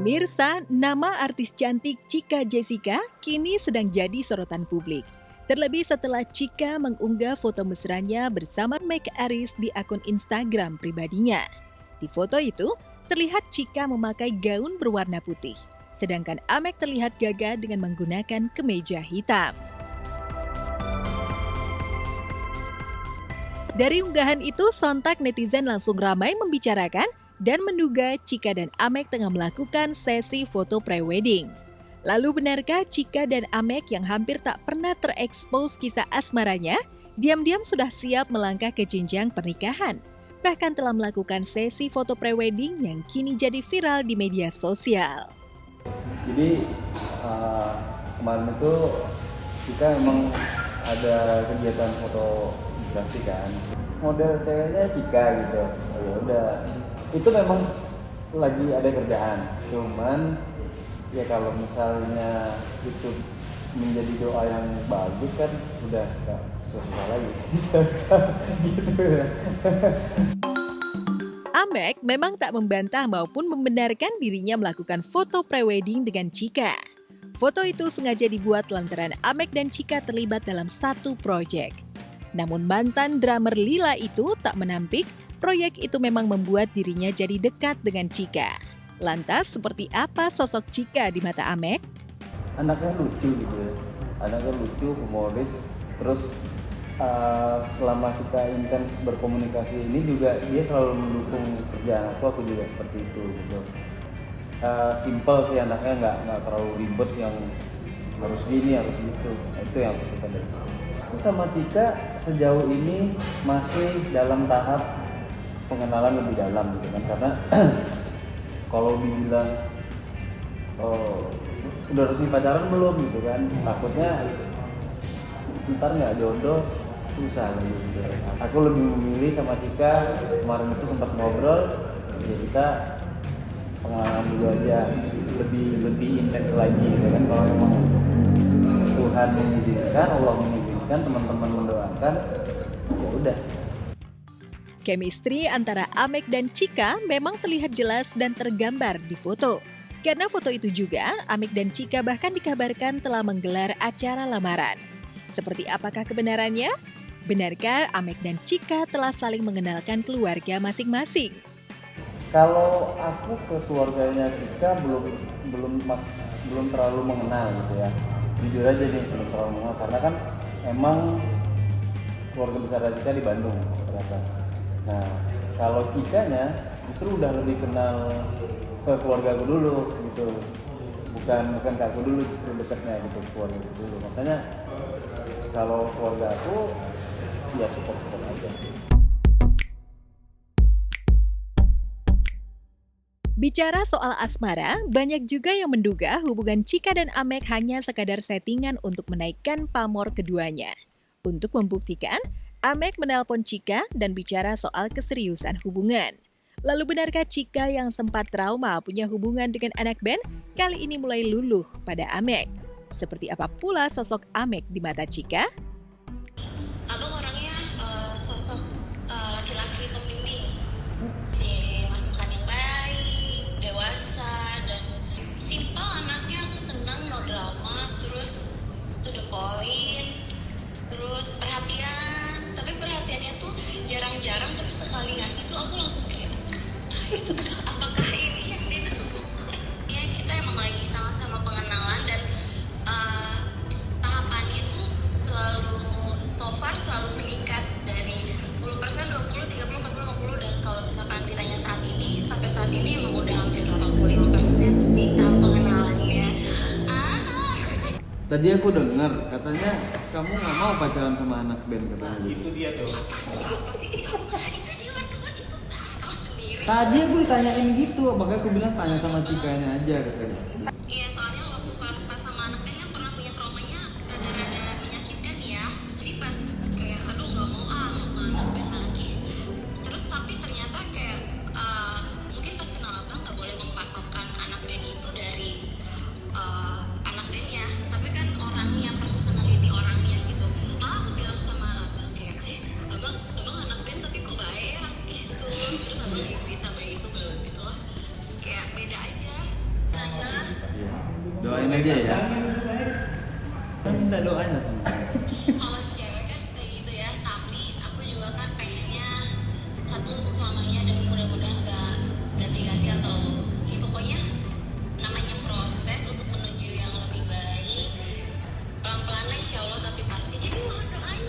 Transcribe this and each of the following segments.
Pemirsa, nama artis cantik Chika Jessica kini sedang jadi sorotan publik. Terlebih setelah Chika mengunggah foto mesranya bersama Meg Aris di akun Instagram pribadinya. Di foto itu, terlihat Chika memakai gaun berwarna putih, sedangkan Amek terlihat gagah dengan menggunakan kemeja hitam. Dari unggahan itu, sontak netizen langsung ramai membicarakan dan menduga Chika dan Amek tengah melakukan sesi foto pre-wedding. Lalu benarkah Chika dan Amek yang hampir tak pernah terekspos kisah asmaranya, diam-diam sudah siap melangkah ke jenjang pernikahan? Bahkan telah melakukan sesi foto pre-wedding yang kini jadi viral di media sosial. Jadi kemarin itu kita emang ada kegiatan fotografi kan. Model ceweknya Chika gitu. Ya udah. Itu memang lagi ada kerjaan, cuman ya kalau misalnya itu menjadi doa yang bagus kan udah gak susah lagi gitu ya. Amek memang tak membantah maupun membenarkan dirinya melakukan foto pre-wedding dengan Chika. Foto itu sengaja dibuat lantaran Amek dan Chika terlibat dalam satu proyek. Namun mantan drummer Lila itu tak menampik proyek itu memang membuat dirinya jadi dekat dengan Chika. Lantas, seperti apa sosok Chika di mata Amek? Anaknya lucu gitu ya. Anaknya lucu, humoris. Terus selama kita intens berkomunikasi ini juga dia selalu mendukung kerjaan aku juga seperti itu gitu. Simple sih anaknya, nggak terlalu ribet yang harus gini, harus gitu. Nah, itu yang aku suka dari dia. Aku sama Chika sejauh ini masih dalam tahap pengenalan lebih dalam gitu kan, karena kalau dibilang udah resmi pacaran belum gitu kan, takutnya ntar nggak jodoh susah lagi gitu. Aku lebih memilih sama Chika, kemarin itu sempat ngobrol, ya kita pengenalan dulu aja, lebih intens lagi gitu kan. Kalau memang Tuhan mengizinkan, Allah mengizinkan, teman-teman mendoakan, ya udah. Chemistry antara Amek dan Chika memang terlihat jelas dan tergambar di foto. Karena foto itu juga, Amek dan Chika bahkan dikabarkan telah menggelar acara lamaran. Seperti apakah kebenarannya? Benarkah Amek dan Chika telah saling mengenalkan keluarga masing-masing? Kalau aku ke keluarganya Chika belum terlalu mengenal gitu ya. Jujur aja nih, belum terlalu mengenal karena kan emang keluarga besar Chika di Bandung ternyata. Nah, kalau Chikanya justru udah lebih kenal ke keluarga aku dulu gitu. Bukan ke aku dulu, justru dekatnya gitu ke keluarga aku dulu. Makanya kalau keluarga aku ya support aja. Bicara soal asmara, banyak juga yang menduga hubungan Chika dan Amek hanya sekadar settingan untuk menaikkan pamor keduanya. Untuk membuktikan, Amek menelpon Chika dan bicara soal keseriusan hubungan. Lalu benarkah Chika yang sempat trauma punya hubungan dengan anak band kali ini mulai luluh pada Amek? Seperti apa pula sosok Amek di mata Chika? Abang orangnya sosok laki-laki pembimbing, si masukan yang baik, dewasa, dan simple anaknya. Aku senang, no drama, terus to the point, terus perhatian. Tapi perhatiannya tuh jarang-jarang, tapi sekali ngasih tuh aku langsung kayak apakah ini yang ditunggu? Ya kita emang lagi sama-sama pengenalan dan tahapannya tuh so far selalu meningkat dari 10%, 20, 30, 40, 50, dan kalau misalkan ditanya saat ini, sampai saat ini emang udah hampir 85% sih tahap pengenalannya. Tadi aku dengar katanya kamu nggak mau pacaran sama anak band katanya. Itu dia tuh. Tadi aku ditanyain gitu, makanya aku bilang tanya sama Chikanya aja katanya. Iya, soalnya waktu pas sama anaknya yang pernah punya traumanya rada-rada menyakitkan ya. Jadi pas kayak aduh nggak mau sama anak band lagi. Terus tapi ternyata kayak mungkin pas kenal abang nggak boleh mempatokkan anak band itu dari anak bandnya. Tapi kan orangnya, personality orangnya gitu. Malah aku bilang sama abang kayak abang anak band tapi kok baik ya gitu. Terus abang cerita kayak gitu belum gitu loh. Kayak beda aja. doain aja ya. Kan minta doain lah teman. Kalau cewek kan kayak gitu ya, tapi aku juga kan pengennya satu untuk selamanya dan mudah-mudahan gak ganti-ganti atau ya pokoknya namanya proses untuk menuju yang lebih baik. Pelan-pelan lah insya Allah tapi pasti, jadi mohon doanya.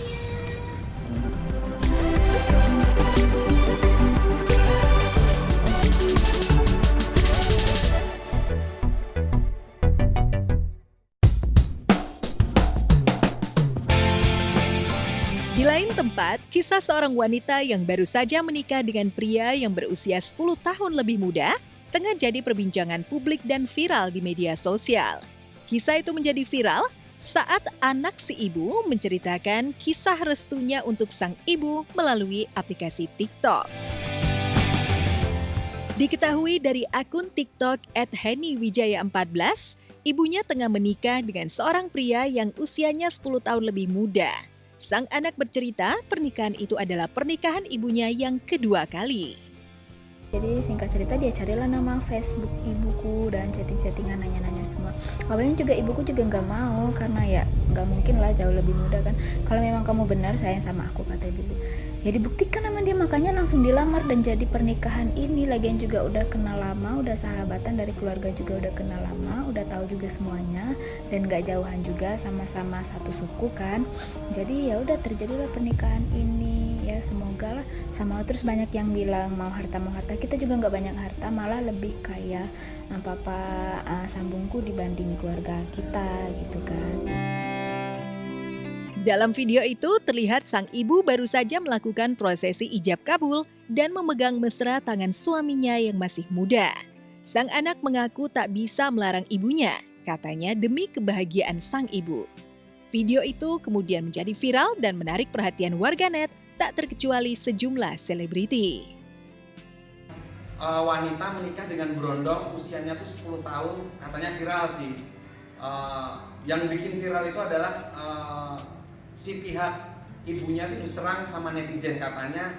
Di lain tempat, kisah seorang wanita yang baru saja menikah dengan pria yang berusia 10 tahun lebih muda tengah jadi perbincangan publik dan viral di media sosial. Kisah itu menjadi viral saat anak si ibu menceritakan kisah restunya untuk sang ibu melalui aplikasi TikTok. Diketahui dari akun TikTok @hennywijaya14, ibunya tengah menikah dengan seorang pria yang usianya 10 tahun lebih muda. Sang anak bercerita pernikahan itu adalah pernikahan ibunya yang kedua kali. Jadi singkat cerita dia carilah nama Facebook ibuku dan chatting-chattingan nanya-nanya semua. Awalnya juga ibuku juga nggak mau karena ya nggak mungkin lah jauh lebih muda kan. Kalau memang kamu benar sayang sama aku kata ibu. Ya dibuktikan sama dia makanya langsung dilamar dan jadi pernikahan ini. Lagian juga udah kenal lama, udah sahabatan dari keluarga juga udah kenal lama, udah tahu juga semuanya dan nggak jauhan juga sama-sama satu suku kan. Jadi ya udah terjadilah pernikahan ini ya semoga lah sama terus banyak yang bilang mau harta kita juga nggak banyak harta malah lebih kaya papa sambungku dibanding keluarga kita gitu kan. Dalam video itu terlihat sang ibu baru saja melakukan prosesi ijab kabul dan memegang mesra tangan suaminya yang masih muda. Sang anak mengaku tak bisa melarang ibunya, katanya demi kebahagiaan sang ibu. Video itu kemudian menjadi viral dan menarik perhatian warganet, tak terkecuali sejumlah selebriti. Wanita menikah dengan berondong usianya tuh 10 tahun, katanya viral sih. Yang bikin viral itu adalah si pihak ibunya itu diserang sama netizen, katanya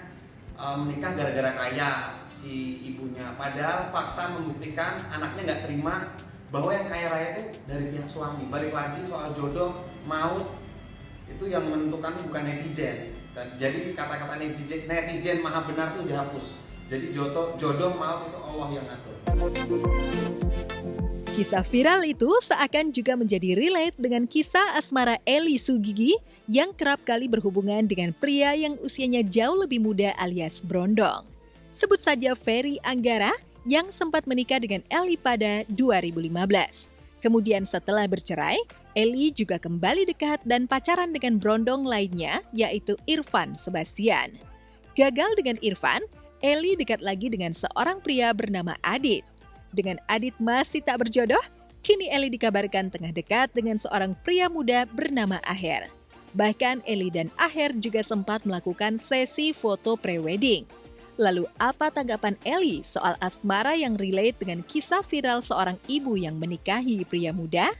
menikah gara-gara kaya si ibunya. Padahal fakta membuktikan anaknya nggak terima bahwa yang kaya raya itu dari pihak suami. Balik lagi soal jodoh maut itu yang menentukan bukan netizen. Dan jadi kata-kata netizen maha benar itu dihapus. Jadi jodoh maut itu Allah yang ngatur. Kisah viral itu seakan juga menjadi relate dengan kisah asmara Eli Sugigi yang kerap kali berhubungan dengan pria yang usianya jauh lebih muda alias brondong. Sebut saja Ferry Anggara yang sempat menikah dengan Eli pada 2015. Kemudian setelah bercerai, Eli juga kembali dekat dan pacaran dengan brondong lainnya yaitu Irfan Sebastian. Gagal dengan Irfan, Eli dekat lagi dengan seorang pria bernama Adit. Dengan Adit masih tak berjodoh, kini Eli dikabarkan tengah dekat dengan seorang pria muda bernama Aher. Bahkan Eli dan Aher juga sempat melakukan sesi foto pre-wedding. Lalu apa tanggapan Eli soal asmara yang relate dengan kisah viral seorang ibu yang menikahi pria muda?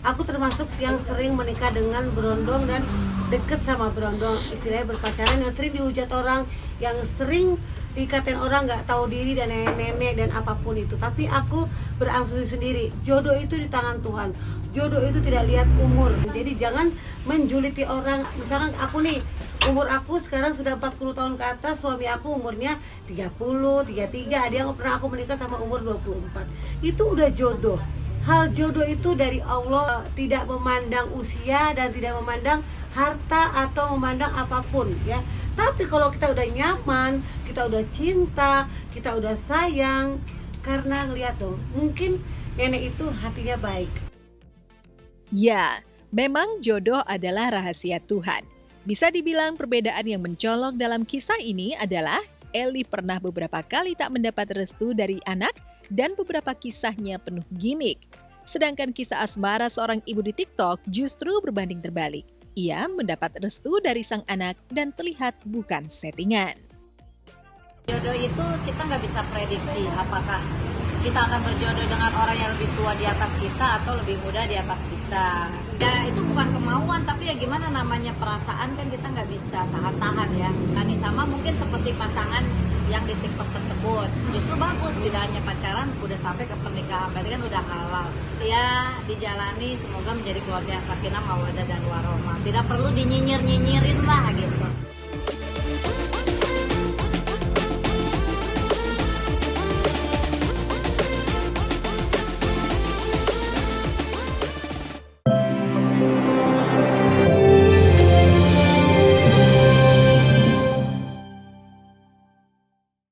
Aku termasuk yang sering menikah dengan berondong dan deket sama berondong, istilahnya berpacaran, yang sering dihujat orang, yang sering dikatain orang nggak tahu diri dan nenek-nenek dan apapun itu. Tapi aku berangsur sendiri, jodoh itu di tangan Tuhan, jodoh itu tidak lihat umur. Jadi jangan menjuliti orang. Misalkan aku nih, umur aku sekarang sudah 40 tahun ke atas, suami aku umurnya 30, 33, ada yang pernah aku menikah sama umur 24. Itu udah jodoh. Hal jodoh itu dari Allah, tidak memandang usia dan tidak memandang harta atau memandang apapun ya. Tapi kalau kita udah nyaman, kita udah cinta, kita udah sayang, karena ngeliat dong, mungkin nenek itu hatinya baik. Ya, memang jodoh adalah rahasia Tuhan. Bisa dibilang perbedaan yang mencolok dalam kisah ini adalah Eli pernah beberapa kali tak mendapat restu dari anak dan beberapa kisahnya penuh gimmick. Sedangkan kisah asmara seorang ibu di TikTok justru berbanding terbalik. Ia mendapat restu dari sang anak dan terlihat bukan settingan. Jodoh itu kita nggak bisa prediksi apakah kita akan berjodoh dengan orang yang lebih tua di atas kita atau lebih muda di atas kita. Ya itu bukan kemauan, tapi ya gimana namanya perasaan kan kita nggak bisa tahan-tahan ya. Nani sama mungkin seperti pasangan yang di TikTok tersebut. Justru bagus, tidak hanya pacaran, udah sampai ke pernikahan, berarti kan udah halal. Ya dijalani, semoga menjadi keluarga yang sakinah, mawaddah dan warohmah. Tidak perlu dinyinyir-nyinyirin lah gitu.